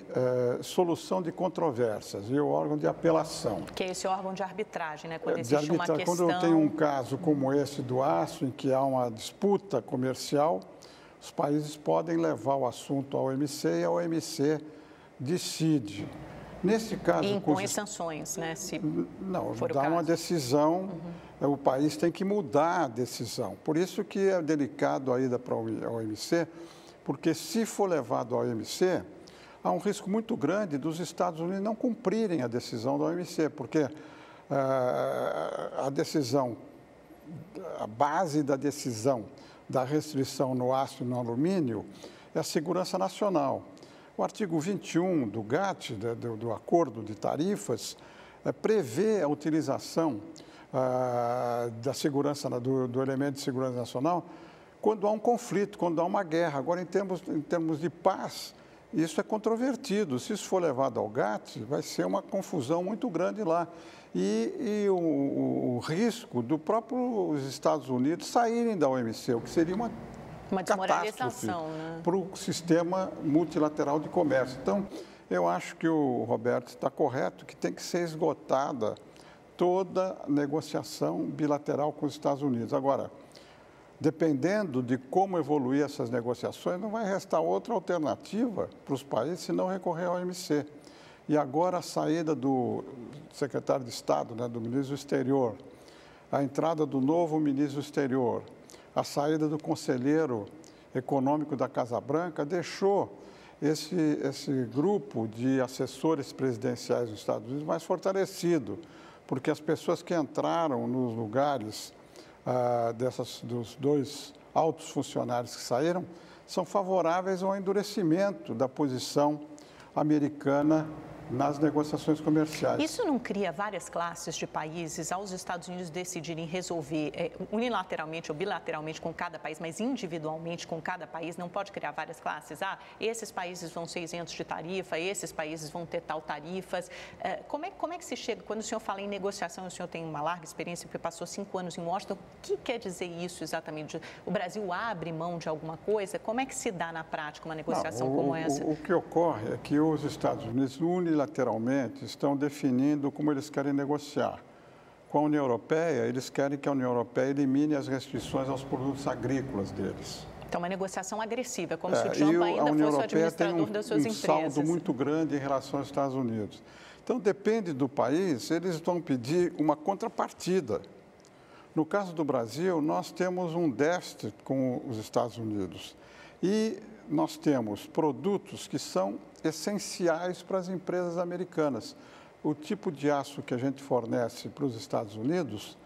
solução de controvérsias e o órgão de apelação. Que é esse órgão de arbitragem, né? Quando existe uma questão... Quando tem um caso como esse do aço, em que há uma disputa comercial, os países podem levar o assunto à OMC e a OMC decide. Nesse caso... E impõe sanções, né? Se não, for dá o caso. uma decisão, o país tem que mudar a decisão. Por isso que é delicado a ida para a OMC, porque se for levado à OMC, há um risco muito grande dos Estados Unidos não cumprirem a decisão da OMC, porque a decisão, a base da decisão da restrição no aço e no alumínio é a segurança nacional. O artigo 21 do GATT, do Acordo de Tarifas, prevê a utilização da segurança, do elemento de segurança nacional quando há um conflito, quando há uma guerra. Agora, em termos de paz, isso é controvertido. Se isso for levado ao GATT, vai ser uma confusão muito grande lá. E o risco do próprio Estados Unidos saírem da OMC, o que seria uma desmoralização, né? Para o sistema multilateral de comércio. Então, eu acho que o Roberto está correto, que tem que ser esgotada toda negociação bilateral com os Estados Unidos. Agora, dependendo de como evoluir essas negociações, não vai restar outra alternativa para os países se não recorrer à OMC. E agora a saída do secretário de Estado, né, do ministro do Exterior, a entrada do novo ministro do Exterior, a saída do conselheiro econômico da Casa Branca, deixou esse grupo de assessores presidenciais dos Estados Unidos mais fortalecido, porque as pessoas que entraram nos lugares dos dois altos funcionários que saíram são favoráveis ao endurecimento da posição americana nas negociações comerciais. Isso não cria várias classes de países aos Estados Unidos decidirem resolver unilateralmente ou bilateralmente com cada país, mas individualmente com cada país? Não pode criar várias classes? Esses países vão ser isentos de tarifa, esses países vão ter tal tarifas. Como é que se chega? Quando o senhor fala em negociação, o senhor tem uma larga experiência, porque passou 5 anos em Washington. O que quer dizer isso exatamente? O Brasil abre mão de alguma coisa? Como é que se dá na prática uma negociação como essa? O que ocorre é que os Estados Unidos unilateralmente estão definindo como eles querem negociar. Com a União Europeia, eles querem que a União Europeia elimine as restrições aos produtos agrícolas deles. Então, uma negociação agressiva, como se o Trump ainda fosse o administrador das suas empresas. A União Europeia tem um saldo muito grande em relação aos Estados Unidos. Então, depende do país, eles vão pedir uma contrapartida. No caso do Brasil, nós temos um déficit com os Estados Unidos e nós temos produtos que são essenciais para as empresas americanas. O tipo de aço que a gente fornece para os Estados Unidos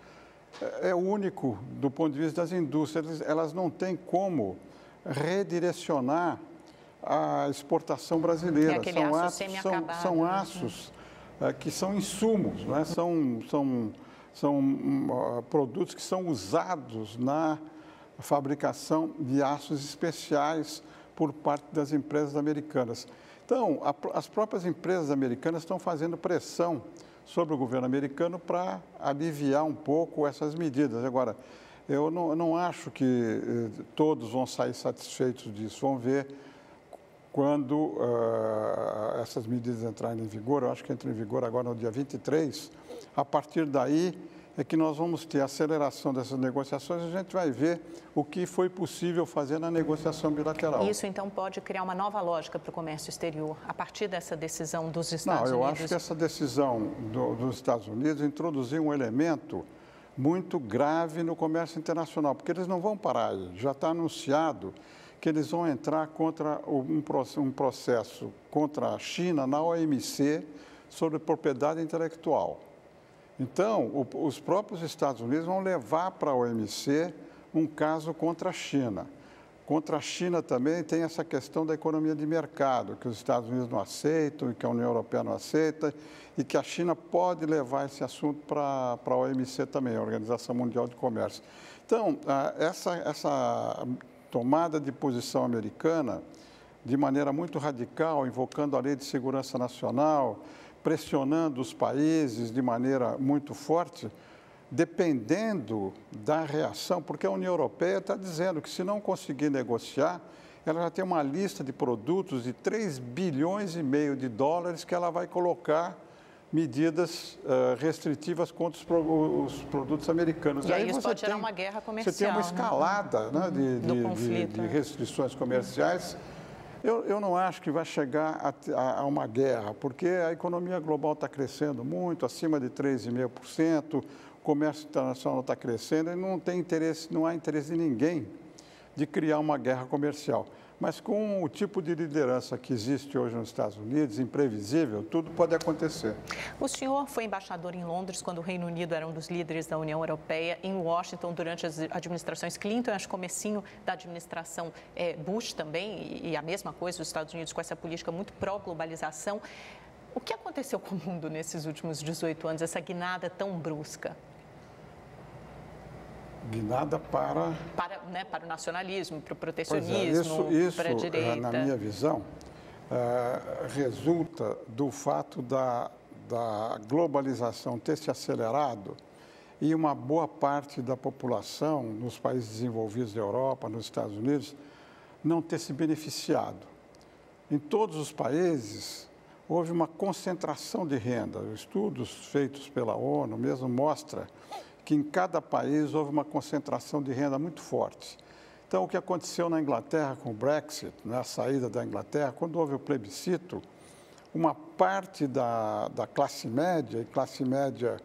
é único do ponto de vista das indústrias. Elas não têm como redirecionar a exportação brasileira. São aços que são insumos, não é? São produtos que são usados na fabricação de aços especiais por parte das empresas americanas. Então, as próprias empresas americanas estão fazendo pressão sobre o governo americano para aliviar um pouco essas medidas. Agora, eu não acho que todos vão sair satisfeitos disso. Vamos ver quando essas medidas entrarem em vigor. Eu acho que entra em vigor agora no dia 23. A partir daí é que nós vamos ter a aceleração dessas negociações e a gente vai ver o que foi possível fazer na negociação bilateral. Isso, então, pode criar uma nova lógica para o comércio exterior, a partir dessa decisão dos Estados Unidos? Não, eu acho que essa decisão dos Estados Unidos introduziu um elemento muito grave no comércio internacional, porque eles não vão parar aí. Já está anunciado que eles vão entrar contra um processo contra a China na OMC sobre propriedade intelectual. Então, os próprios Estados Unidos vão levar para a OMC um caso contra a China. Contra a China também tem essa questão da economia de mercado, que os Estados Unidos não aceitam e que a União Europeia não aceita, e que a China pode levar esse assunto para a OMC também, a Organização Mundial de Comércio. Então, essa tomada de posição americana, de maneira muito radical, invocando a Lei de Segurança Nacional, pressionando os países de maneira muito forte, dependendo da reação, porque a União Europeia está dizendo que se não conseguir negociar, ela já tem uma lista de produtos de 3,5 bilhões de dólares que ela vai colocar medidas restritivas contra os produtos americanos. E aí isso pode gerar uma guerra comercial. Você tem uma escalada, né, de restrições comerciais. Eu não acho que vai chegar a uma guerra, porque a economia global está crescendo muito, acima de 3,5%, o comércio internacional está crescendo e não há interesse de ninguém de criar uma guerra comercial. Mas com o tipo de liderança que existe hoje nos Estados Unidos, imprevisível, tudo pode acontecer. O senhor foi embaixador em Londres quando o Reino Unido era um dos líderes da União Europeia, em Washington durante as administrações Clinton, acho que comecinho da administração Bush também, e a mesma coisa, os Estados Unidos com essa política muito pró-globalização. O que aconteceu com o mundo nesses últimos 18 anos, essa guinada tão brusca? Guinada para o nacionalismo, para o protecionismo, para a direita. Na minha visão, resulta do fato da globalização ter se acelerado e uma boa parte da população nos países desenvolvidos da Europa, nos Estados Unidos, não ter se beneficiado. Em todos os países, houve uma concentração de renda. Estudos feitos pela ONU mesmo mostram que em cada país houve uma concentração de renda muito forte. Então, o que aconteceu na Inglaterra com o Brexit, a saída da Inglaterra, quando houve o plebiscito, uma parte da classe média, e classe média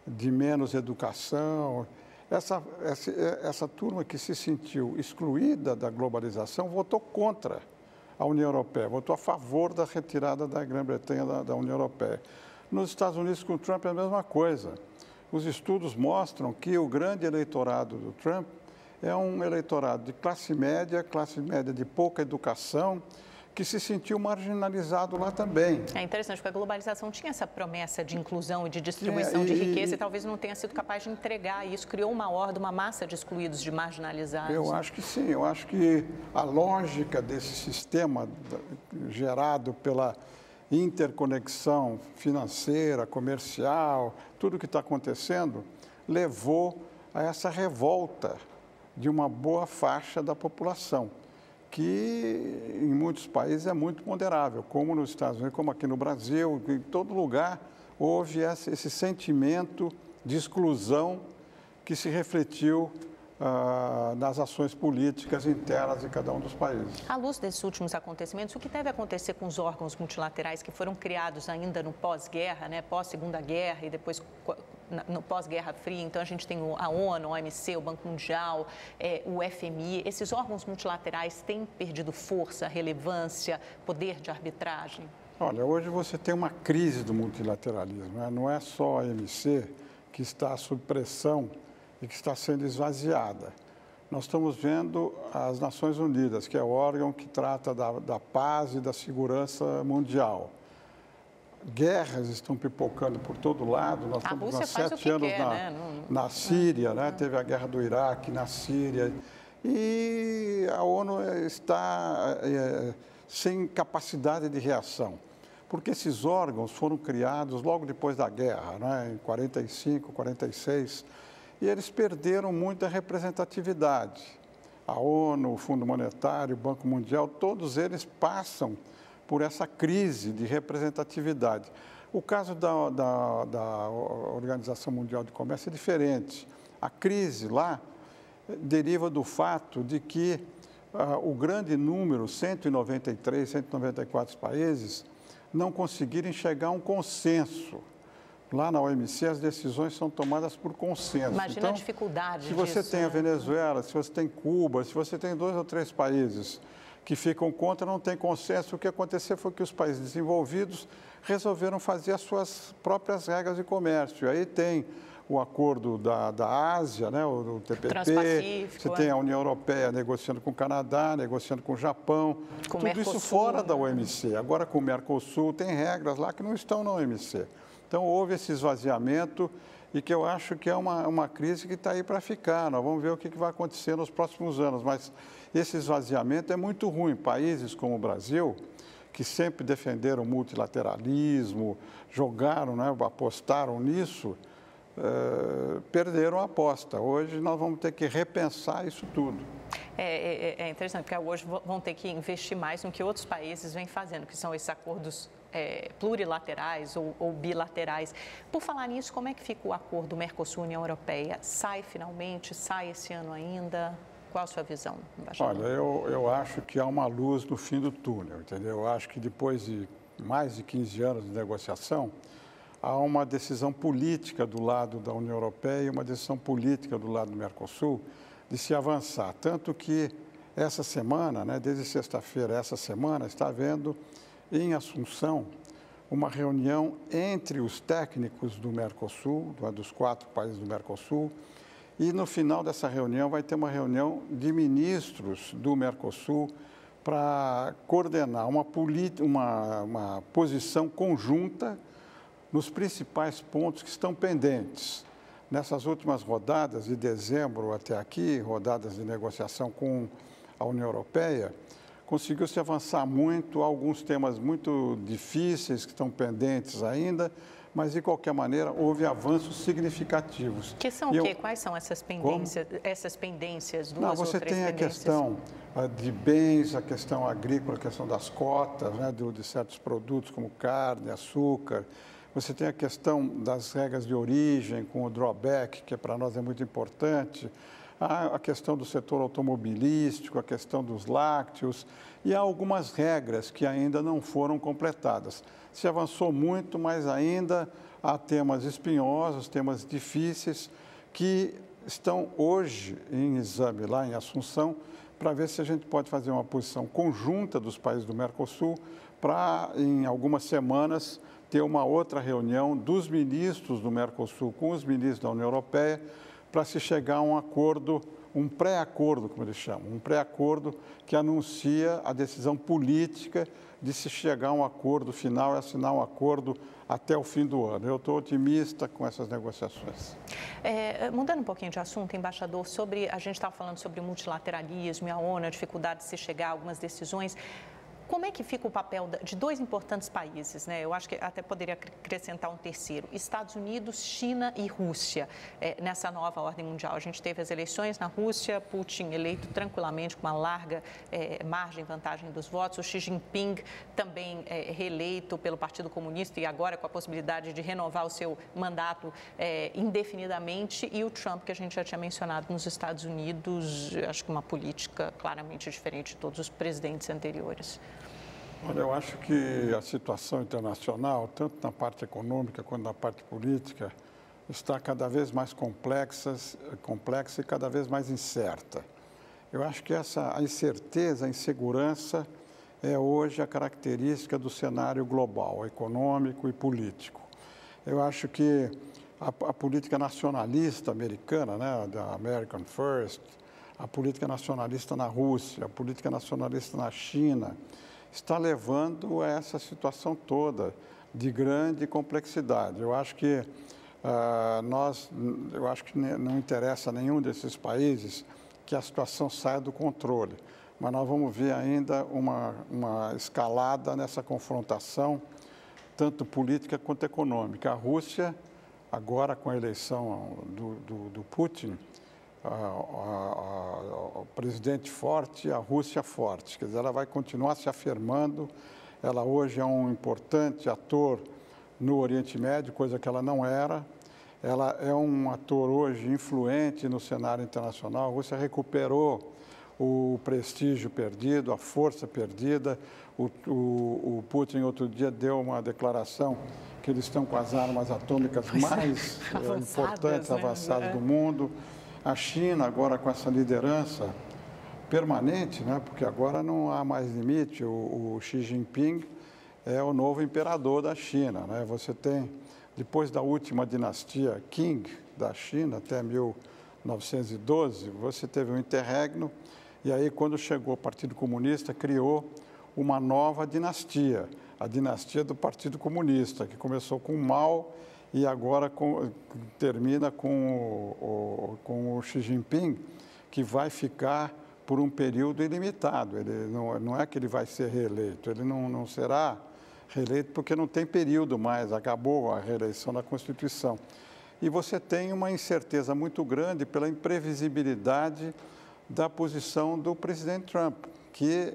de menos educação. Essa turma que se sentiu excluída da globalização votou contra a União Europeia, votou a favor da retirada da Grã-Bretanha da União Europeia. Nos Estados Unidos, com o Trump, é a mesma coisa. Os estudos mostram que o grande eleitorado do Trump é um eleitorado de classe média de pouca educação, que se sentiu marginalizado lá também. É interessante, porque a globalização tinha essa promessa de inclusão e de distribuição de riqueza e talvez não tenha sido capaz de entregar. E isso criou uma horda, uma massa de excluídos, de marginalizados. Eu acho que sim. Eu acho que a lógica desse sistema gerado pela interconexão financeira, comercial, tudo que está acontecendo, levou a essa revolta de uma boa faixa da população, que em muitos países é muito moderável, como nos Estados Unidos, como aqui no Brasil, em todo lugar houve esse sentimento de exclusão que se refletiu nas ações políticas internas de cada um dos países. À luz desses últimos acontecimentos, o que deve acontecer com os órgãos multilaterais que foram criados ainda no pós-guerra, né, pós-Segunda Guerra e depois no pós-Guerra Fria? Então, a gente tem a ONU, a OMC, o Banco Mundial, o FMI. Esses órgãos multilaterais têm perdido força, relevância, poder de arbitragem? Olha, hoje você tem uma crise do multilateralismo, né? Não é só a OMC que está sob pressão e que está sendo esvaziada. Nós estamos vendo as Nações Unidas, que é o órgão que trata da paz e da segurança mundial. Guerras estão pipocando por todo lado. Nós estamos há 7 anos na Síria, né? Teve a guerra do Iraque na Síria. E a ONU está sem capacidade de reação, porque esses órgãos foram criados logo depois da guerra, né? Em 45, 46, e eles perderam muita representatividade. A ONU, o Fundo Monetário, o Banco Mundial, todos eles passam por essa crise de representatividade. O caso da Organização Mundial de Comércio é diferente. A crise lá deriva do fato de que o grande número, 193, 194 países, não conseguiram chegar a um consenso. Lá na OMC, as decisões são tomadas por consenso. Imagina então, a dificuldade se você disso, tem a Venezuela, se você tem Cuba, se você tem 2 ou 3 países que ficam contra, não tem consenso, o que aconteceu foi que os países desenvolvidos resolveram fazer as suas próprias regras de comércio. Aí tem o acordo da Ásia, né, o TPP, você tem a União Europeia negociando com o Canadá, negociando com o Japão, com tudo Mercosul, isso fora da né? OMC. Agora com o Mercosul tem regras lá que não estão na OMC. Então, houve esse esvaziamento e que eu acho que é uma crise que está aí para ficar. Nós vamos ver o que vai acontecer nos próximos anos, mas esse esvaziamento é muito ruim. Países como o Brasil, que sempre defenderam o multilateralismo, jogaram, né, apostaram nisso, perderam a aposta. Hoje nós vamos ter que repensar isso tudo. É interessante, porque hoje vão ter que investir mais no que outros países vêm fazendo, que são esses acordos plurilaterais ou bilaterais. Por falar nisso, como é que fica o acordo Mercosul-União Europeia? Sai finalmente? Sai esse ano ainda? Qual a sua visão, embaixador? Olha, eu acho que há uma luz no fim do túnel, entendeu? Eu acho que depois de mais de 15 anos de negociação, há uma decisão política do lado da União Europeia e uma decisão política do lado do Mercosul de se avançar. Tanto que essa semana, né, desde sexta-feira, essa semana, está havendo em Assunção uma reunião entre os técnicos do Mercosul, dos 4 países do Mercosul, e no final dessa reunião vai ter uma reunião de ministros do Mercosul para coordenar uma posição conjunta nos principais pontos que estão pendentes. Nessas últimas rodadas, de dezembro até aqui, rodadas de negociação com a União Europeia, conseguiu-se avançar muito, alguns temas muito difíceis que estão pendentes ainda, mas, de qualquer maneira, houve avanços significativos. Que são o quê? Quais são essas pendências? Como? Essas pendências, Não, você tem a questão de bens, a questão agrícola, a questão das cotas, né, de certos produtos como carne, açúcar. Você tem a questão das regras de origem, com o drawback, que para nós é muito importante. A questão do setor automobilístico, a questão dos lácteos, e há algumas regras que ainda não foram completadas. Se avançou muito, mas ainda há temas espinhosos, temas difíceis, que estão hoje em exame lá em Assunção, para ver se a gente pode fazer uma posição conjunta dos países do Mercosul para, em algumas semanas, ter uma outra reunião dos ministros do Mercosul com os ministros da União Europeia para se chegar a um acordo, um pré-acordo, como eles chamam, um pré-acordo que anuncia a decisão política de se chegar a um acordo final e assinar um acordo até o fim do ano. Eu estou otimista com essas negociações. Mudando um pouquinho de assunto, embaixador, a gente estava falando sobre o multilateralismo e a ONU, a dificuldade de se chegar a algumas decisões. Como é que fica o papel de dois importantes países, né? Eu acho que até poderia acrescentar um terceiro, Estados Unidos, China e Rússia, nessa nova ordem mundial. A gente teve as eleições na Rússia, Putin eleito tranquilamente com uma larga margem, vantagem dos votos, o Xi Jinping também reeleito pelo Partido Comunista e agora com a possibilidade de renovar o seu mandato indefinidamente, e o Trump, que a gente já tinha mencionado nos Estados Unidos, acho que uma política claramente diferente de todos os presidentes anteriores. Olha, eu acho que a situação internacional, tanto na parte econômica quanto na parte política, está cada vez mais complexa e cada vez mais incerta. Eu acho que a incerteza, a insegurança é hoje a característica do cenário global, econômico e político. Eu acho que a política nacionalista americana, né, da American First, a política nacionalista na Rússia, a política nacionalista na China, está levando a essa situação toda de grande complexidade. Eu acho que não interessa a nenhum desses países que a situação saia do controle, mas nós vamos ver ainda uma escalada nessa confrontação, tanto política quanto econômica. A Rússia, agora com a eleição do Putin, o presidente forte e a Rússia forte. Quer dizer, ela vai continuar se afirmando. Ela hoje é um importante ator no Oriente Médio, coisa que ela não era. Ela é um ator hoje influente no cenário internacional. A Rússia recuperou o prestígio perdido, a força perdida. O Putin, outro dia, deu uma declaração que eles estão com as armas atômicas mais importantes, avançadas do mundo. A China, agora com essa liderança permanente, né, porque agora não há mais limite, o Xi Jinping é o novo imperador da China, né? Você tem, depois da última dinastia Qing da China, até 1912, você teve um interregno, e aí quando chegou o Partido Comunista, criou uma nova dinastia, a dinastia do Partido Comunista, que começou com Mao, e agora termina com o Xi Jinping, que vai ficar por um período ilimitado. Ele não é que ele vai ser reeleito, ele não será reeleito porque não tem período mais, acabou a reeleição da Constituição. E você tem uma incerteza muito grande pela imprevisibilidade da posição do presidente Trump, que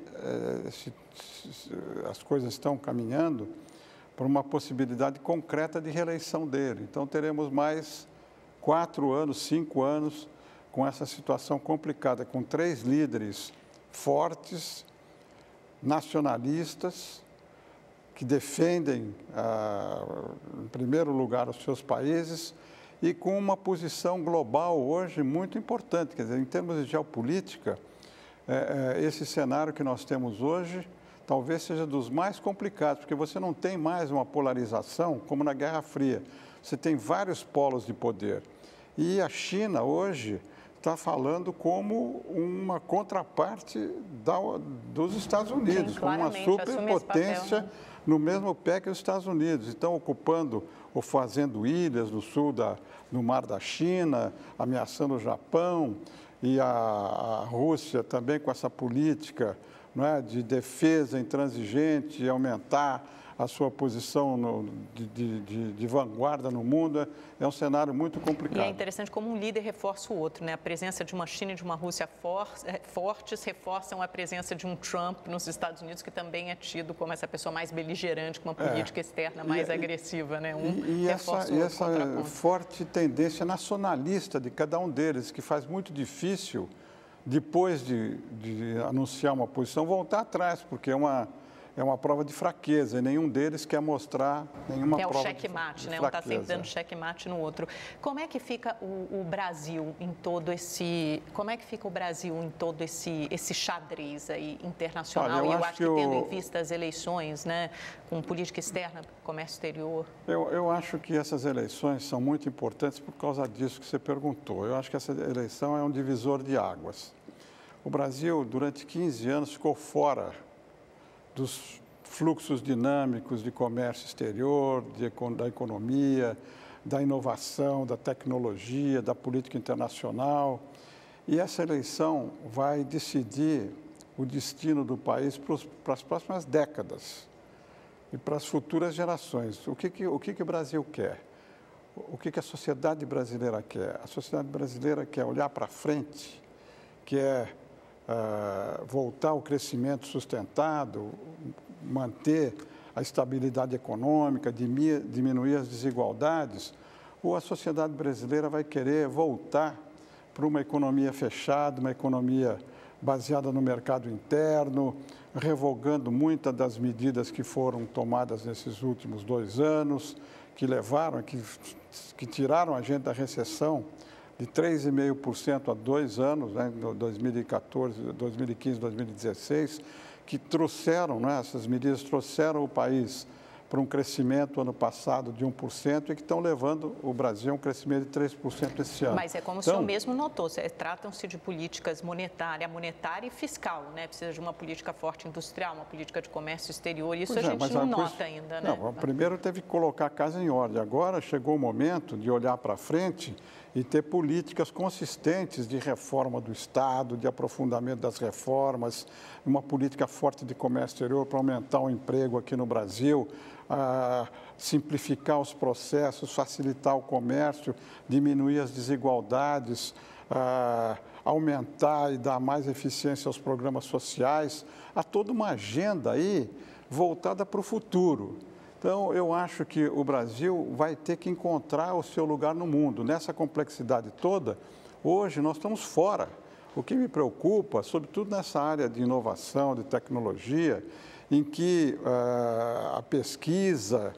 as coisas estão caminhando para uma possibilidade concreta de reeleição dele. Então, teremos mais 4 anos, 5 anos com essa situação complicada, com 3 líderes fortes, nacionalistas, que defendem, em primeiro lugar, os seus países e com uma posição global hoje muito importante. Quer dizer, em termos de geopolítica, esse cenário que nós temos hoje talvez seja dos mais complicados, porque você não tem mais uma polarização como na Guerra Fria. Você tem vários polos de poder. E a China, hoje, está falando como uma contraparte dos Estados Unidos, como uma superpotência no mesmo pé que os Estados Unidos. Estão ocupando ou fazendo ilhas no sul no Mar da China, ameaçando o Japão, e a Rússia também com essa política, não é, de defesa intransigente e aumentar a sua posição de vanguarda no mundo. É um cenário muito complicado. E é interessante como um líder reforça o outro, né? A presença de uma China e de uma Rússia fortes reforçam a presença de um Trump nos Estados Unidos, que também é tido como essa pessoa mais beligerante, com uma política externa mais agressiva, né? Essa forte tendência nacionalista de cada um deles, que faz muito difícil, depois de anunciar uma posição, voltar atrás, porque é é uma prova de fraqueza, e nenhum deles quer mostrar nenhuma prova de fraqueza. É o checkmate, né? Um está sempre dando checkmate no outro. Como é que fica o Brasil em todo esse... Como é que fica o Brasil em todo esse xadrez aí internacional? Olha, eu acho que tendo em vista as eleições, né? Com política externa, comércio exterior. Eu acho que essas eleições são muito importantes por causa disso que você perguntou. Eu acho que essa eleição é um divisor de águas. O Brasil, durante 15 anos, ficou fora dos fluxos dinâmicos de comércio exterior, da economia, da inovação, da tecnologia, da política internacional. E essa eleição vai decidir o destino do país para as próximas décadas e para as futuras gerações. O que o Brasil quer? O que a sociedade brasileira quer? A sociedade brasileira quer olhar para frente, quer voltar ao crescimento sustentado, manter a estabilidade econômica, diminuir as desigualdades, ou a sociedade brasileira vai querer voltar para uma economia fechada, uma economia baseada no mercado interno, revogando muitas das medidas que foram tomadas nesses últimos 2 anos, que levaram, que tiraram a gente da recessão de 3,5% há 2 anos, né, 2014, 2015, 2016, que trouxeram, né, essas medidas trouxeram o país para um crescimento ano passado de 1% e que estão levando o Brasil a um crescimento de 3% esse ano. Mas é como o senhor mesmo notou, tratam-se de políticas monetária e fiscal, né? Precisa de uma política forte industrial, uma política de comércio exterior, isso a gente não nota ainda, né? Não, primeiro teve que colocar a casa em ordem, agora chegou o momento de olhar para frente e ter políticas consistentes de reforma do Estado, de aprofundamento das reformas, uma política forte de comércio exterior para aumentar o emprego aqui no Brasil, simplificar os processos, facilitar o comércio, diminuir as desigualdades, aumentar e dar mais eficiência aos programas sociais. Há toda uma agenda aí voltada para o futuro. Então, eu acho que o Brasil vai ter que encontrar o seu lugar no mundo. Nessa complexidade toda, hoje nós estamos fora. O que me preocupa, sobretudo nessa área de inovação, de tecnologia, em que a pesquisa,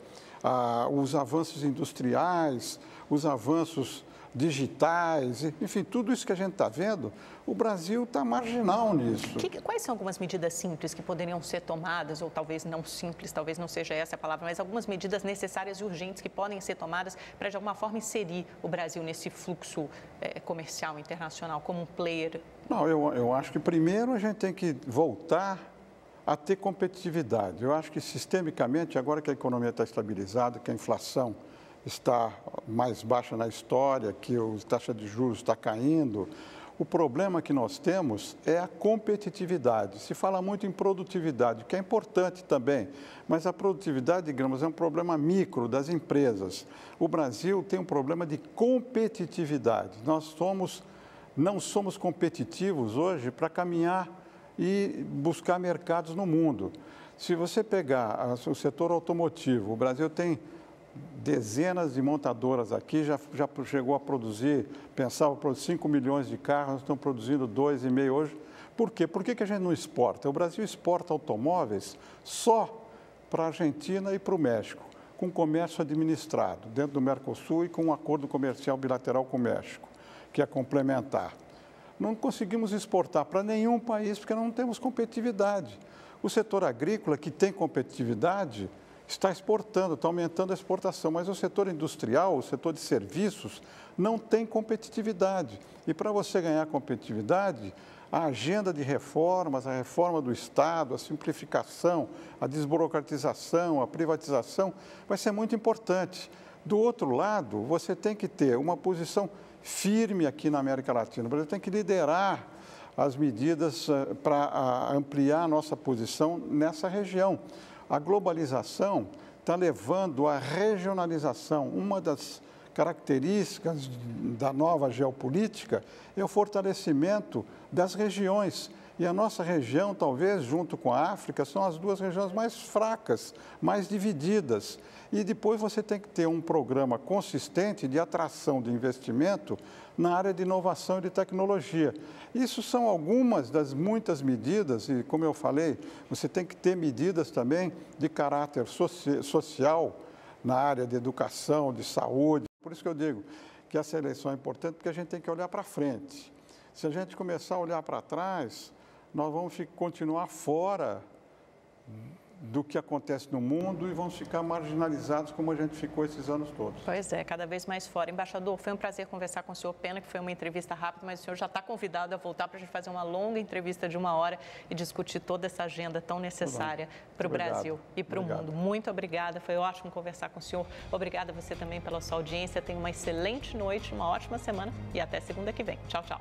os avanços industriais, os avanços digitais, enfim, tudo isso que a gente está vendo, o Brasil está marginal nisso. Quais são algumas medidas simples que poderiam ser tomadas, ou talvez não simples, talvez não seja essa a palavra, mas algumas medidas necessárias e urgentes que podem ser tomadas para, de alguma forma, inserir o Brasil nesse fluxo comercial internacional como um player? Não, eu acho que primeiro a gente tem que voltar a ter competitividade. Eu acho que sistemicamente, agora que a economia está estabilizada, que a inflação está mais baixa na história, que a taxa de juros está caindo, o problema que nós temos é a competitividade. Se fala muito em produtividade, que é importante também, mas a produtividade, digamos, é um problema micro das empresas. O Brasil tem um problema de competitividade. Nós não somos competitivos hoje para caminhar e buscar mercados no mundo. Se você pegar o setor automotivo, o Brasil tem dezenas de montadoras aqui, já chegou a produzir, pensava produzir 5 milhões de carros, estão produzindo 2,5 hoje. Por quê? Por que a gente não exporta? O Brasil exporta automóveis só para a Argentina e para o México, com comércio administrado, dentro do Mercosul e com um acordo comercial bilateral com o México, que é complementar. Não conseguimos exportar para nenhum país porque não temos competitividade. O setor agrícola, que tem competitividade, está exportando, está aumentando a exportação, mas o setor industrial, o setor de serviços, não tem competitividade. E para você ganhar competitividade, a agenda de reformas, a reforma do Estado, a simplificação, a desburocratização, a privatização, vai ser muito importante. Do outro lado, você tem que ter uma posição firme aqui na América Latina. O Brasil tem que liderar as medidas para ampliar a nossa posição nessa região. A globalização está levando à regionalização. Uma das características da nova geopolítica é o fortalecimento das regiões. E a nossa região, talvez, junto com a África, são as duas regiões mais fracas, mais divididas. E depois você tem que ter um programa consistente de atração de investimento na área de inovação e de tecnologia. Isso são algumas das muitas medidas, e como eu falei, você tem que ter medidas também de caráter social na área de educação, de saúde. Por isso que eu digo que essa eleição é importante, porque a gente tem que olhar para frente. Se a gente começar a olhar para trás, nós vamos continuar fora do que acontece no mundo e vamos ficar marginalizados como a gente ficou esses anos todos. Pois é, cada vez mais fora. Embaixador, foi um prazer conversar com o senhor. Pena que foi uma entrevista rápida, mas o senhor já está convidado a voltar para a gente fazer uma longa entrevista de 1 hora e discutir toda essa agenda tão necessária para o Brasil e para o mundo. Muito obrigada, foi ótimo conversar com o senhor. Obrigada a você também pela sua audiência. Tenha uma excelente noite, uma ótima semana e até segunda que vem. Tchau, tchau.